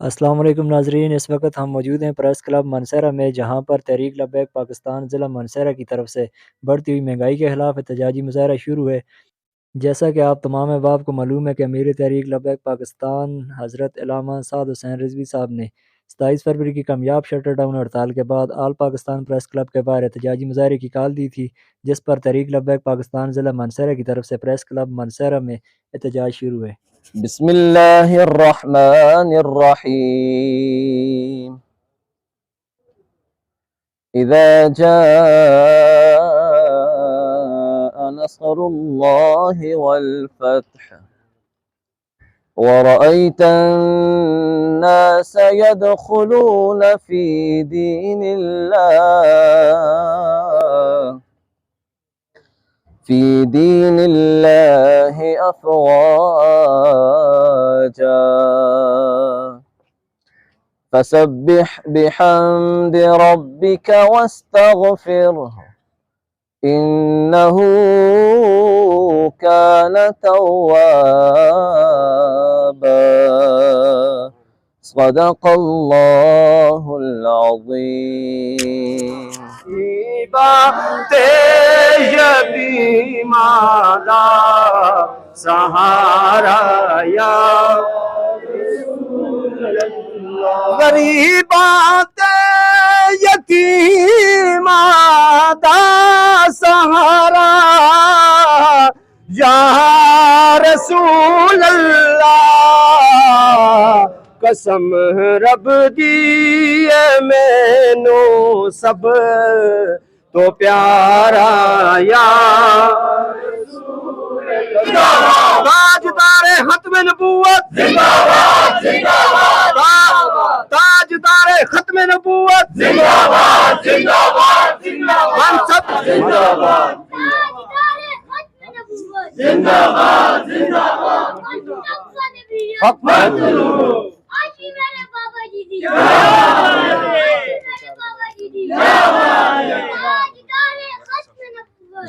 السلام علیکم ناظرین، اس وقت ہم موجود ہیں پریس کلب مانسہرہ میں، جہاں پر تحریک لبیک پاکستان ضلع مانسہرہ کی طرف سے بڑھتی ہوئی مہنگائی کے خلاف احتجاجی مظاہرہ شروع ہے۔ جیسا کہ آپ تمام احباب کو معلوم ہے کہ امیر تحریک لبیک پاکستان حضرت علامہ سعد حسین رضوی صاحب نے 27 فروری کی کامیاب شٹر ڈاؤن ہڑتال کے بعد آل پاکستان پریس کلب کے باہر احتجاجی مظاہرے کی کال دی تھی، جس پر تحریک لبیک پاکستان ضلع مانسہرہ کی طرف سے پریس کلب مانسہرہ میں احتجاج شروع ہے۔ بسم اللہ الرحمن الرحیم اذا جاء نصر اللہ والفتح ورأيت الناس يدخلون في دين الله أفواجا فسبح بحمد ربك واستغفره إنه كان توابا صدق الله العظيم. سہارا یا غریبات یتیمہ دا سہارا یا رسول اللہ قسم رب دی مینو سب تو پیارا یا تاجدار ختم نبوت زندہ باد زندہ باد، تاجدار ختم نبوت زندہ باد زندہ باد زندہ باد، زندہ باد زندہ باد زندہ باد، حق مطلوب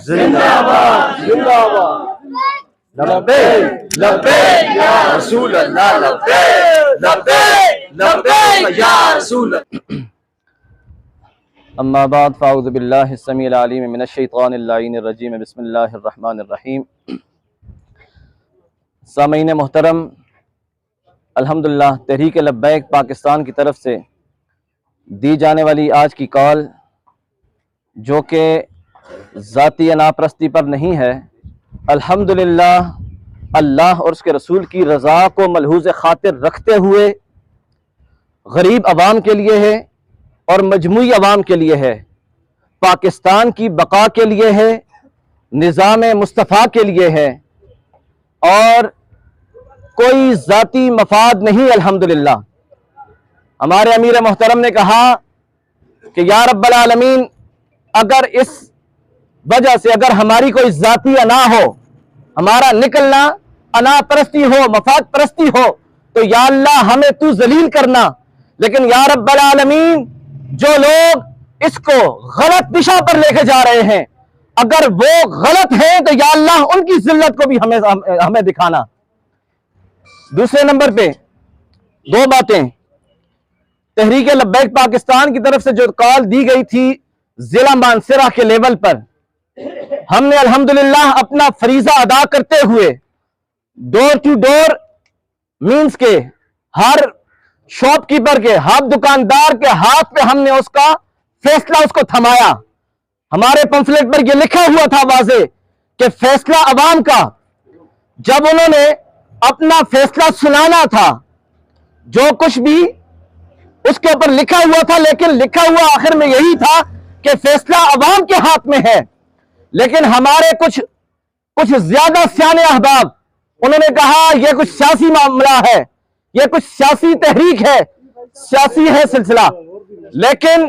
زندہ باد زندہ باد، لبیک لبیک یا رسول اللہ، لبیک لبیک لبیک یا رسول اللہ۔ اما بعد فاعوذ باللہ السمیع العلیم من الشیطان اللعین الرجیم، بسم اللہ الرحمن الرحیم۔ سامعین محترم، الحمدللہ تحریک لبیک پاکستان کی طرف سے دی جانے والی آج کی کال، جو کہ ذاتی اناپرستی پر نہیں ہے، الحمدللہ اللہ اور اس کے رسول کی رضا کو ملحوظ خاطر رکھتے ہوئے غریب عوام کے لیے ہے اور مجموعی عوام کے لیے ہے، پاکستان کی بقا کے لیے ہے، نظام مصطفیٰ کے لیے ہے، اور کوئی ذاتی مفاد نہیں۔ الحمدللہ ہمارے امیر محترم نے کہا کہ یا رب العالمین، اگر اس وجہ سے اگر ہماری کوئی ذاتی انا ہو، ہمارا نکلنا انا پرستی ہو، مفاد پرستی ہو، تو یا اللہ ہمیں تو ذلیل کرنا، لیکن یا رب العالمین جو لوگ اس کو غلط دشا پر لے کے جا رہے ہیں، اگر وہ غلط ہیں تو یا اللہ ان کی ذلت کو بھی ہمیں دکھانا۔ دوسرے نمبر پہ دو باتیں، تحریک لبیک پاکستان کی طرف سے جو کال دی گئی تھی ضلع مانسہرہ کے لیول پر، ہم نے الحمدللہ اپنا فریضہ ادا کرتے ہوئے ڈور ٹو ڈور مینز کے ہر شاپ کیپر کے، ہر دکاندار کے ہاتھ پہ ہم نے اس کا فیصلہ اس کو تھمایا۔ ہمارے پمفلیٹ پر یہ لکھا ہوا تھا واضح کہ فیصلہ عوام کا۔ جب انہوں نے اپنا فیصلہ سنانا تھا، جو کچھ بھی اس کے اوپر لکھا ہوا تھا، لیکن لکھا ہوا آخر میں یہی تھا کہ فیصلہ عوام کے ہاتھ میں ہے، لیکن ہمارے کچھ زیادہ سیانے احباب انہوں نے کہا یہ کچھ سیاسی معاملہ ہے، یہ کچھ سیاسی تحریک ہے، سیاسی ہے سلسلہ۔ لیکن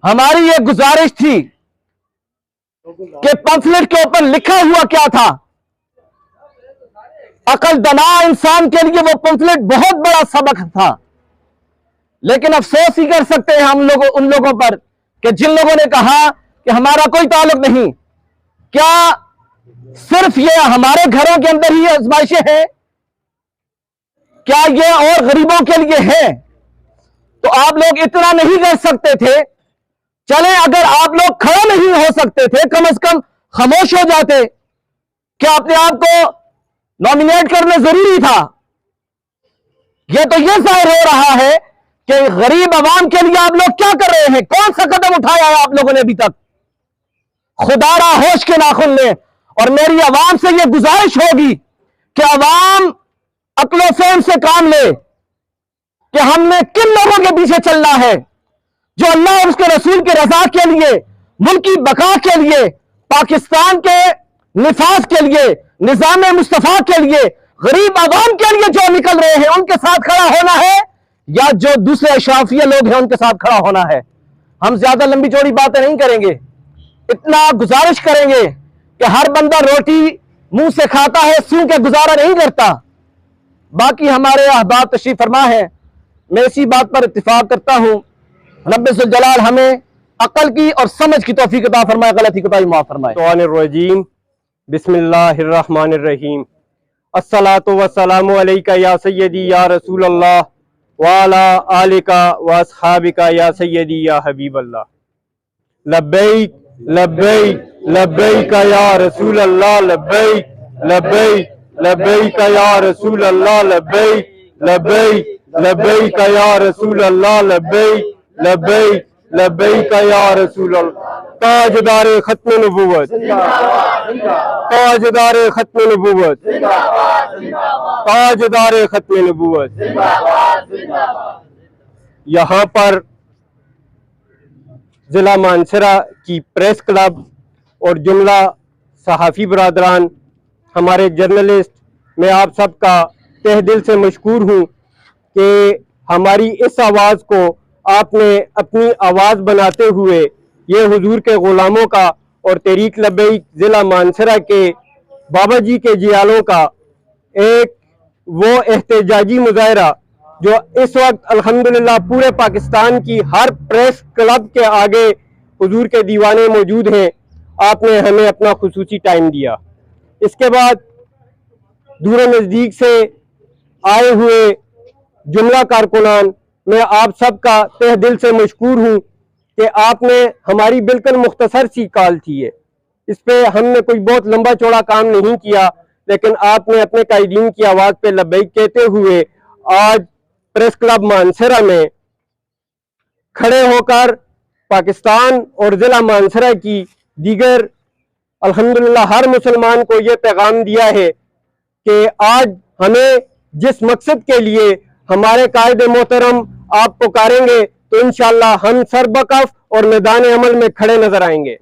ہماری یہ گزارش تھی کہ پمفلٹ کے اوپر لکھا ہوا کیا تھا، عقل دنا انسان کے لیے وہ پمفلٹ بہت بڑا سبق تھا، لیکن افسوس ہی کر سکتے ہیں ہم لوگ ان لوگوں پر کہ جن لوگوں نے کہا کہ ہمارا کوئی تعلق نہیں۔ کیا صرف یہ ہمارے گھروں کے اندر ہی آزمائشیں ہیں؟ کیا یہ اور غریبوں کے لیے ہے؟ تو آپ لوگ اتنا نہیں کر سکتے تھے؟ چلیں اگر آپ لوگ کھڑے نہیں ہو سکتے تھے کم از کم خاموش ہو جاتے. کیا اپنے آپ کو نامینیٹ کرنا ضروری تھا؟ یہ تو یہ ظاہر ہو رہا ہے کہ غریب عوام کے لیے آپ لوگ کیا کر رہے ہیں. کون سا قدم اٹھایا ہے آپ لوگوں نے ابھی تک؟ خدا را ہوش کے ناخن لیں. اور میری عوام سے یہ گزارش ہوگی کہ عوام عقل و فہم سے کام لے کہ ہم نے کن لوگوں کے پیچھے چلنا ہے جو اللہ اور اس کے رسول کے رضا کے لیے، ملک کی بقا کے لیے، پاکستان کے نفاذ کے لیے، نظام مصطفیٰ کے لیے، غریب عوام کے لیے جو نکل رہے ہیں ان کے ساتھ کھڑا ہونا ہے، یا جو دوسرے اشرافیہ لوگ ہیں ان کے ساتھ کھڑا ہونا ہے. ہم زیادہ لمبی چوڑی باتیں نہیں کریں گے، اتنا گزارش کریں گے کہ ہر بندہ روٹی منہ سے کھاتا ہے، سو کے گزارا نہیں کرتا. باقی ہمارے احباب تشریف فرما ہے، میں اسی بات پر اتفاق کرتا ہوں. رب ذوالجلال ہمیں عقل کی اور سمجھ کی توفیق عطا فرمائے، غلطی کوتاہی معاف فرمائے. الشیطان الرجیم، بسم اللہ الرحمن الرحیم. الصلاۃ والسلام علیکہ یا سیدی یا رسول اللہ وعلی آلکہ واصحابکہ یا سیدی یا حبیب اللہ. لبیک لبیک لبیک یا رسول اللہ، لبیک لبیک لبیک یا رسول اللہ، لبیک لبیک لبیک یا رسول اللہ، لبیک لبیک لبیک یا رسول اللہ. تاجدار ختم نبوت، تاجدار ختم نبوت، تاجدار ختم نبوت. یہاں پر ضلع مانسہرہ کی پریس کلب اور جملہ صحافی برادران، ہمارے جرنلسٹ، میں آپ سب کا تہ دل سے مشکور ہوں کہ ہماری اس آواز کو آپ نے اپنی آواز بناتے ہوئے یہ حضور کے غلاموں کا اور تحریک لبیک ضلع مانسہرہ کے بابا جی کے جیالوں کا ایک وہ احتجاجی مظاہرہ جو اس وقت الحمدللہ پورے پاکستان کی ہر پریس کلب کے آگے حضور کے دیوانے موجود ہیں، آپ نے ہمیں اپنا خصوصی ٹائم دیا. اس کے بعد دور و نزدیک سے آئے ہوئے جملہ کارکنان، میں آپ سب کا تہ دل سے مشکور ہوں کہ آپ نے ہماری بالکل مختصر سی کال تھی ہے، اس پہ ہم نے کوئی بہت لمبا چوڑا کام نہیں کیا، لیکن آپ نے اپنے قائدین کی آواز پہ لبیک کہتے ہوئے آج پریس کلب مانسہرہ میں کھڑے ہو کر پاکستان اور ضلع مانسہرہ کی دیگر الحمدللہ ہر مسلمان کو یہ پیغام دیا ہے کہ آج ہمیں جس مقصد کے لیے ہمارے قائد محترم آپ پکاریں گے تو انشاءاللہ ہم سر بکف اور میدان عمل میں کھڑے نظر آئیں گے.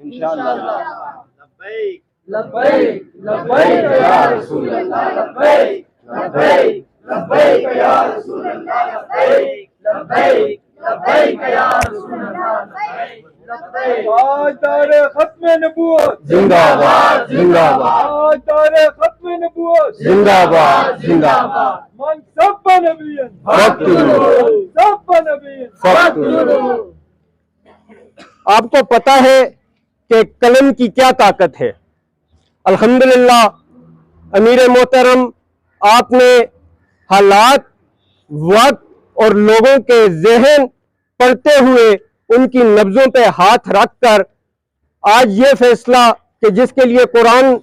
لبیک لبیک یا رسول اللہ، لبیک لبیک لبیک یا رسول اللہ، لبیک لبیک لبیک یا رسول اللہ، لبیک لبیک. تاجدار ختم نبوت زندہ باد، زندہ باد، تاجدار ختم نبوت زندہ باد، زندہ باد. من سب نبیًا فاقتلوہ، سب نبیًا فاقتلوہ. آپ کو پتہ ہے کہ قلم کی کیا طاقت ہے. الحمدللہ امیر محترم آپ نے حالات، وقت اور لوگوں کے ذہن پڑھتے ہوئے ان کی نبضوں پہ ہاتھ رکھ کر آج یہ فیصلہ کہ جس کے لیے قرآن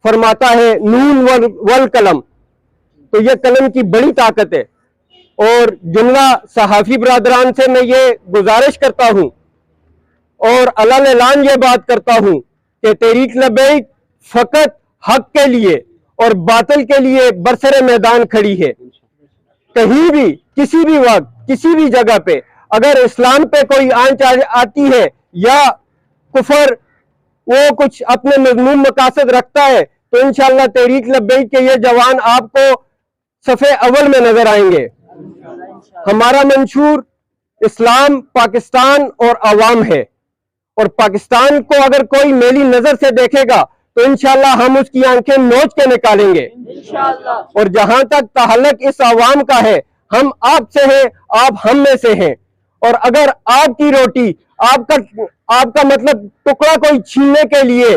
فرماتا ہے نون والقلم، تو یہ قلم کی بڑی طاقت ہے. اور جملہ صحافی برادران سے میں یہ گزارش کرتا ہوں اور علل اعلان یہ بات کرتا ہوں کہ تحریک لبیک فقط حق کے لیے اور باطل کے لیے برسر میدان کھڑی ہے. کہیں بھی کسی بھی وقت کسی بھی جگہ پہ اگر اسلام پہ کوئی آنچ آتی ہے یا کفر وہ کچھ اپنے مذموم مقاصد رکھتا ہے تو انشاءاللہ تحریک لبیک کے یہ جوان آپ کو صفحے اول میں نظر آئیں گے. ہمارا منشور اسلام، پاکستان اور عوام ہے، اور پاکستان کو اگر کوئی میلی نظر سے دیکھے گا تو انشاءاللہ ہم اس کی آنکھیں نوچ کے نکالیں گے. اور جہاں تک تعلق اس عوام کا ہے، ہم آپ سے ہیں، آپ ہم میں سے ہیں. اور اگر آپ کی روٹی، آپ کا مطلب ٹکڑا کوئی چھیننے کے لیے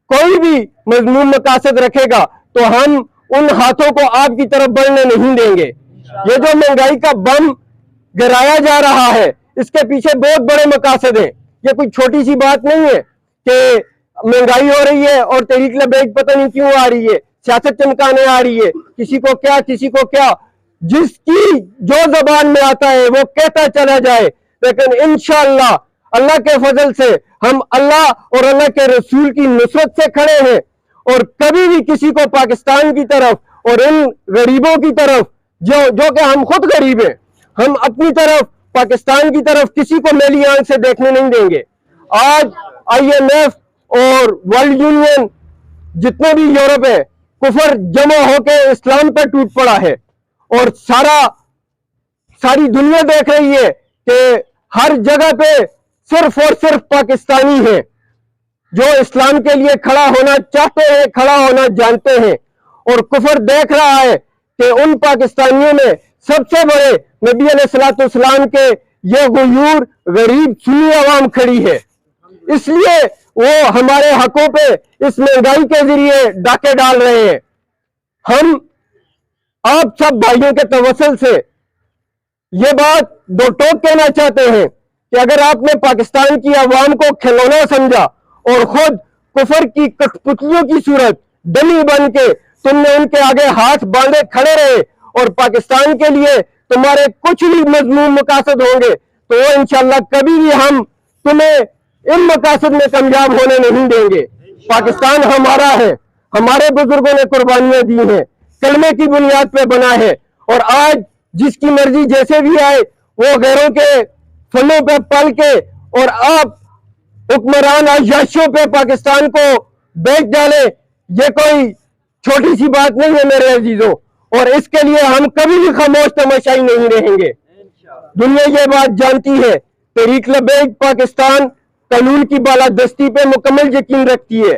کوئی بھی مذموم مقاصد رکھے گا تو ہم ان ہاتھوں کو آپ کی طرف بڑھنے نہیں دیں گے. یہ جو مہنگائی کا بم گرایا جا رہا ہے اس کے پیچھے بہت بڑے مقاصد ہیں. یہ کوئی چھوٹی سی بات نہیں ہے کہ مہنگائی ہو رہی ہے اور تحریک لبیک پتہ نہیں کیوں آ رہی ہے, سیاست چمکانے آ رہی ہے, کسی کو کیا کسی کو کیا, جس کی جو زبان میں آتا ہے وہ کہتا چلا جائے. لیکن انشاءاللہ اللہ کے فضل سے ہم اللہ اور اللہ کے رسول کی نصرت سے کھڑے ہیں, اور کبھی بھی کسی کو پاکستان کی طرف اور ان غریبوں کی طرف جو کہ ہم خود غریب ہیں, ہم اپنی طرف پاکستان کی طرف کسی کو میلی آنکھ سے دیکھنے نہیں دیں گے. آج IMF اور ورلڈ یونین جتنے بھی یورپ ہے, کفر جمع ہو کے اسلام پہ ٹوٹ پڑا ہے, اور ساری دنیا دیکھ رہی ہے کہ ہر جگہ پہ صرف اور صرف پاکستانی ہیں جو اسلام کے لیے کھڑا ہونا چاہتے ہیں, کھڑا ہونا جانتے ہیں. اور کفر دیکھ رہا ہے کہ ان پاکستانیوں میں سب سے بڑے نبی علیہ الصلوۃ والسلام کے یہ غیور غریب سنی عوام کھڑی ہے, اس لیے وہ ہمارے حقوں پہ اس مہنگائی کے ذریعے ڈاکے ڈال رہے ہیں. ہم آپ سب بھائیوں کے توسل سے یہ بات دو ٹوک کہنا چاہتے ہیں کہ اگر آپ نے پاکستان کی عوام کو کھلونا سمجھا اور خود کفر کی کٹپتلیوں کی صورت ڈمی بن کے تم نے ان کے آگے ہاتھ باندھے کھڑے رہے اور پاکستان کے لیے تمہارے کچھ بھی مضمون مقاصد ہوں گے, تو وہ انشاءاللہ کبھی بھی ہم تمہیں ان مقاصد میں کامیاب ہونے نہیں دیں گے. پاکستان ہمارا ہے, ہمارے بزرگوں نے قربانیاں دی ہیں, کلمے کی بنیاد پہ بنا ہے, اور آج جس کی مرضی جیسے بھی آئے وہ غیروں کے فنوں پہ پل کے اور آپ حکمران عیاشیوں پہ پاکستان کو بیچ ڈالے, یہ کوئی چھوٹی سی بات نہیں ہے میرے عزیزوں, اور اس کے لیے ہم کبھی بھی خاموش تماشائی نہیں رہیں گے. دنیا یہ بات جانتی ہے, تحریک لبیک پاکستان قانون کی بالادستی پہ مکمل یقین رکھتی ہے,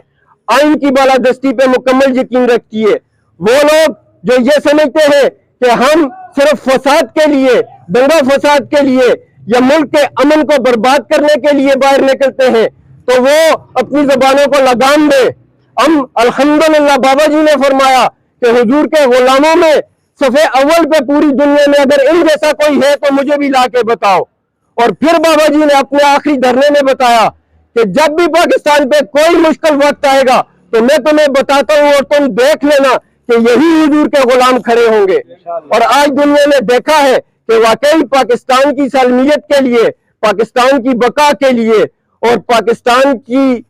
آئین کی بالادستی پہ مکمل یقین رکھتی ہے. وہ لوگ جو یہ سمجھتے ہیں کہ ہم صرف فساد کے لیے, دنگا فساد کے لیے یا ملک کے امن کو برباد کرنے کے لیے باہر نکلتے ہیں, تو وہ اپنی زبانوں کو لگام دے. ہم الحمدللہ بابا جی نے فرمایا کہ حضور کے غلاموں میں صفحے اول پہ پوری دنیا میں اگر ان جیسا کوئی ہے تو مجھے بھی لا کے بتاؤ. اور پھر بابا جی نے اپنے آخری دھرنے میں بتایا کہ جب بھی پاکستان پہ کوئی مشکل وقت آئے گا تو میں تمہیں بتاتا ہوں اور تم دیکھ لینا کہ یہی حضور کے غلام کھڑے ہوں گے. اور آج دنیا نے دیکھا ہے کہ واقعی پاکستان کی سالمیت کے لیے, پاکستان کی بقا کے لیے اور پاکستان کی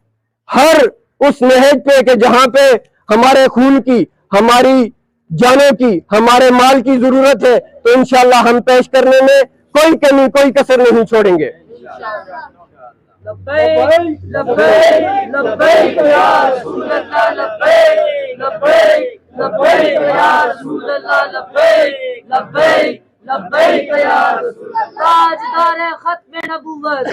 ہر اس نہج پہ کہ جہاں پہ ہمارے خون کی, ہماری جانوں کی, ہمارے مال کی ضرورت ہے, تو انشاءاللہ ہم پیش کرنے میں کوئی کمی کوئی کسر نہیں چھوڑیں گے. لبیک لبیک لبیک یا رسول اللہ, لبیک لبیک لبیک یا رسول اللہ, لبیک لبیک لبیک یا رسول اللہ. تاجدار ختم نبوت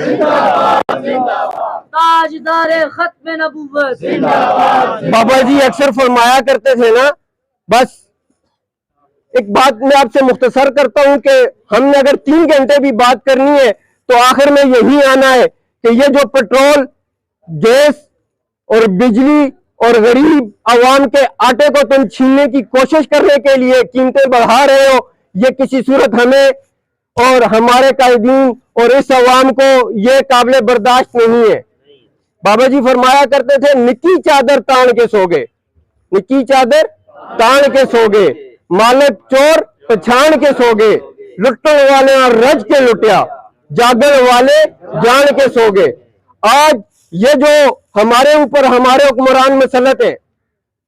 تاجدار ختم نبوت. بابا جی اکثر فرمایا کرتے تھے نا, بس ایک بات میں آپ سے مختصر کرتا ہوں کہ ہم نے اگر 3 گھنٹے بھی بات کرنی ہے تو آخر میں یہی آنا ہے کہ یہ جو پیٹرول, گیس اور بجلی اور غریب عوام کے آٹے کو تم چھیننے کی کوشش کرنے کے لیے قیمتیں بڑھا رہے ہو, یہ کسی صورت ہمیں اور ہمارے قائدین اور اس عوام کو یہ قابل برداشت نہیں ہے. بابا جی فرمایا کرتے تھے نکی چادر تان کے سو گے, نکی چادر تان کے سو گے, مالک چور پچھان کے سو گے, لٹن والے رج کے لٹیا, جاگن والے جان کے سو گے. آج یہ جو ہمارے اوپر ہمارے حکمران مسلط ہیں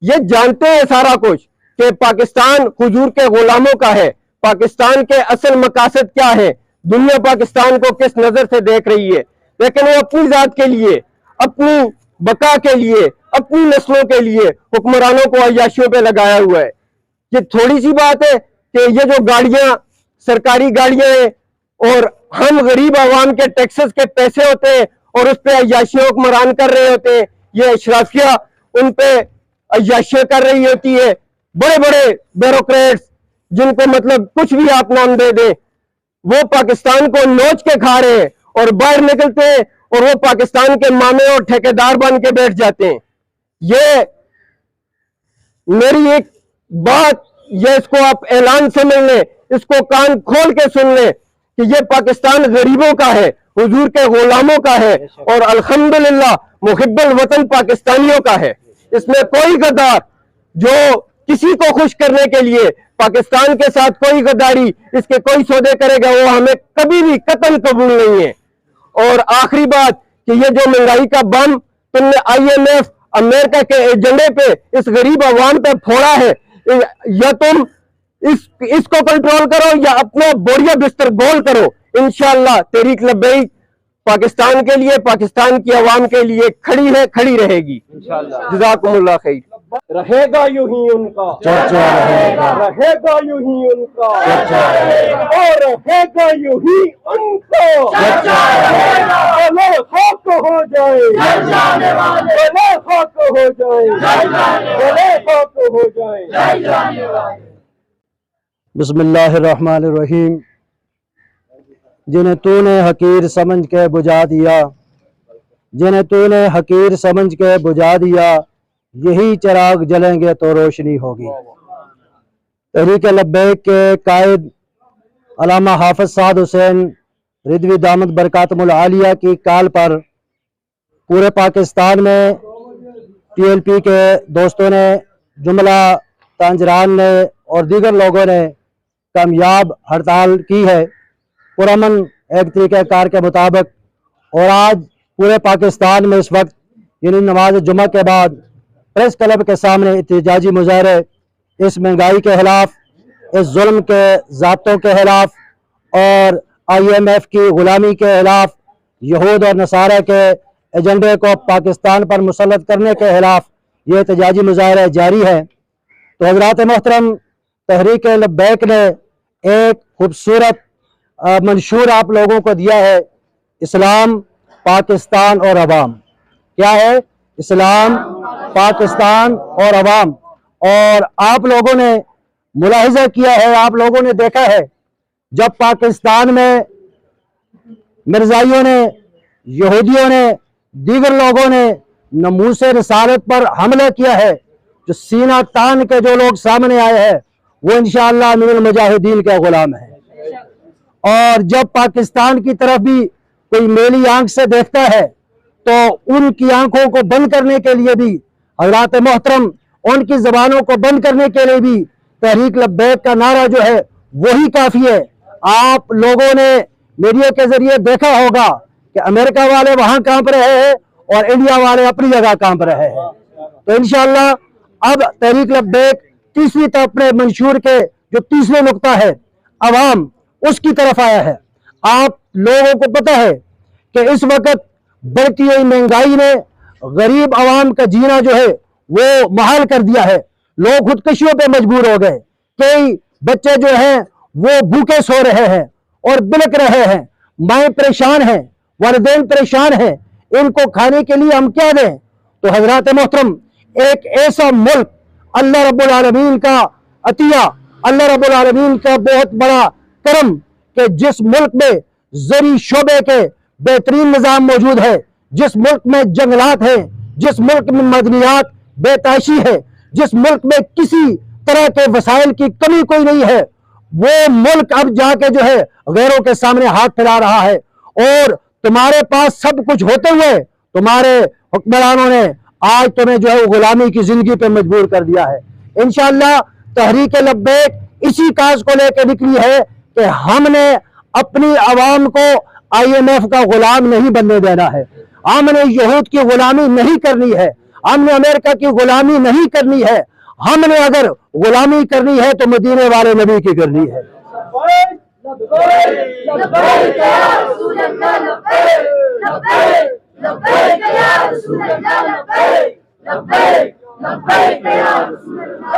یہ جانتے ہیں سارا کچھ کہ پاکستان حضور کے غلاموں کا ہے, پاکستان کے اصل مقاصد کیا ہے, دنیا پاکستان کو کس نظر سے دیکھ رہی ہے, لیکن وہ اپنی ذات کے لیے, اپنی بقا کے لیے, اپنی نسلوں کے لیے حکمرانوں کو عیاشیوں پہ لگایا ہوا ہے. یہ تھوڑی سی بات ہے کہ یہ جو گاڑیاں سرکاری گاڑیاں ہیں اور ہم غریب عوام کے ٹیکسز کے پیسے ہوتے ہیں اور اس پہ عیاشی حکمران کر رہے ہوتے ہیں, یہ اشرافیہ ان پہ عیاشی کر رہی ہوتی ہے, بڑے بڑے بیوروکریٹس جن کو مطلب کچھ بھی آپ نام دے دیں, وہ پاکستان کو نوچ کے کھا رہے ہیں اور باہر نکلتے ہیں اور وہ پاکستان کے مامے اور ٹھیکیدار بن کے بیٹھ جاتے ہیں. یہ میری ایک بات, یہ اس کو آپ اعلان سمجھ لیں اس کو کان کھول کے سن لیں کہ یہ پاکستان غریبوں کا ہے، حضور کے غلاموں کا ہے، اور الحمدللہ محب الوطن پاکستانیوں کا ہے۔ اس میں کوئی غدار جو کسی کو خوش کرنے کے لیے پاکستان کے ساتھ کوئی غداری، اس کے کوئی سودے کرے گا، وہ ہمیں کبھی بھی قطعاً قبول نہیں ہے۔ اور آخری بات کہ یہ جو مہنگائی کا بم تم نے IMF امریکہ کے ایجنڈے پہ اس غریب عوام پہ پھوڑا ہے، یا تم اس کو کنٹرول کرو یا اپنا بوریا بستر گول کرو۔ انشاءاللہ تحریک لبیک پاکستان کے لیے، پاکستان کی عوام کے لیے کھڑی ہے، کھڑی رہے گی انشاءاللہ۔ جزاکم اللہ خیر۔ رہے گا یوں ہی ان کا چرچا رہے گا، رہے گا یوں ہی ان کا چرچا رہے گا، اور رہے گا یوں ہی ان کا بولے خاک ہو جائے، بولے خاک ہو جائے، بولے خاک ہو جائے۔ بسم اللہ الرحمن الرحیم۔ جنہیں تو نے حقیر سمجھ کے بجھا دیا، جنہیں تو نے حقیر سمجھ کے بجھا دیا، یہی چراغ جلیں گے تو روشنی ہوگی۔ تحریک لبیک کے قائد علامہ حافظ سعد حسین رضوی دامت برکاتہم العالیہ کی کال پر پورے پاکستان میں PLP کے دوستوں نے، جملہ تانجران نے اور دیگر لوگوں نے کامیاب ہڑتال کی ہے پرامن ایک طریقہ کار کے مطابق۔ اور آج پورے پاکستان میں اس وقت یعنی نماز جمعہ کے بعد پریس کلب کے سامنے احتجاجی مظاہرے اس مہنگائی کے خلاف، اس ظلم کے ضابطوں کے خلاف اور IMF کی غلامی کے خلاف، یہود اور نصارہ کے ایجنڈے کو پاکستان پر مسلط کرنے کے خلاف یہ احتجاجی مظاہرے جاری ہے۔ تو حضرات محترم، تحریک لبیک نے ایک خوبصورت منشور آپ لوگوں کو دیا ہے، اسلام، پاکستان اور عوام۔ کیا ہے؟ اسلام، پاکستان اور عوام۔ اور آپ لوگوں نے ملاحظہ کیا ہے، آپ لوگوں نے دیکھا ہے، جب پاکستان میں مرزائیوں نے، یہودیوں نے، دیگر لوگوں نے ناموس رسالت پر حملہ کیا ہے، جو سینہ تان کے جو لوگ سامنے آئے ہیں وہ انشاءاللہ من المجاہدین کے غلام ہیں۔ اور جب پاکستان کی طرف بھی کوئی میلی آنکھ سے دیکھتا ہے تو ان کی آنکھوں کو بند کرنے کے لیے بھی حضرات محترم، ان کی زبانوں کو بند کرنے کے لیے بھی تحریک لبیک کا نعرہ جو ہے وہی کافی ہے۔ آپ لوگوں نے میڈیا کے ذریعے دیکھا ہوگا کہ امریکہ والے وہاں کانپ رہے ہیں اور انڈیا والے اپنی جگہ کانپ رہے ہیں۔ تو انشاءاللہ اب تحریک لبیک تیسری طرف اپنے منشور کے جو تیسرے نقطہ ہے عوام، اس کی طرف آیا ہے۔ آپ لوگوں کو پتہ ہے کہ اس وقت بڑھتی ہوئی مہنگائی نے غریب عوام کا جینا جو ہے وہ محال کر دیا ہے۔ لوگ خودکشیوں پہ مجبور ہو گئے، کئی بچے جو ہیں وہ بھوکے سو رہے ہیں اور بلک رہے ہیں، مائیں پریشان ہیں، والدین پریشان ہیں، ان کو کھانے کے لیے ہم کیا دیں؟ تو حضرات محترم، ایک ایسا ملک، اللہ رب العالمین کا عطیہ، اللہ رب العالمین کا بہت بڑا کرم کہ جس ملک میں زرعی شعبے کے بہترین نظام موجود ہے، جس ملک میں جنگلات ہیں، جس ملک میں معدنیات بے تحاشی ہے، جس ملک میں کسی طرح کے وسائل کی کمی کوئی نہیں ہے، وہ ملک اب جا کے جو ہے غیروں کے سامنے ہاتھ پھیلا رہا ہے۔ اور تمہارے پاس سب کچھ ہوتے ہوئے تمہارے حکمرانوں نے آج تمہیں جو ہے غلامی کی زندگی پہ مجبور کر دیا ہے۔ انشاءاللہ تحریک لبیک اسی کاز کو لے کے نکلی ہے کہ ہم نے اپنی عوام کو IMF کا غلام نہیں بننے دینا ہے، ہم نے یہود کی غلامی نہیں کرنی ہے، ہم نے امریکہ کی غلامی نہیں کرنی ہے، ہم نے اگر غلامی کرنی ہے تو مدینے والے نبی کی کرنی ہے۔ لبیک یا رسول اللہ، لبیک لبیک یا رسول اللہ، لبیک لبیک لبیک یا رسول اللہ۔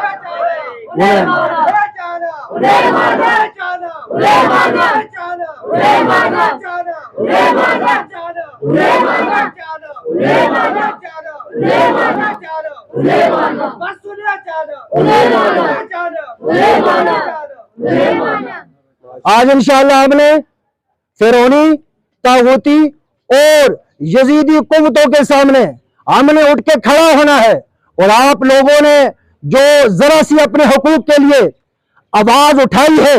آج انشاءاللہ ہم نے فرعونی، طاغوتی اور یزیدی قوتوں کے سامنے ہم نے اٹھ کے کھڑا ہونا ہے، اور آپ لوگوں نے جو ذرا سی اپنے حقوق کے لیے آواز اٹھائی ہے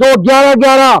11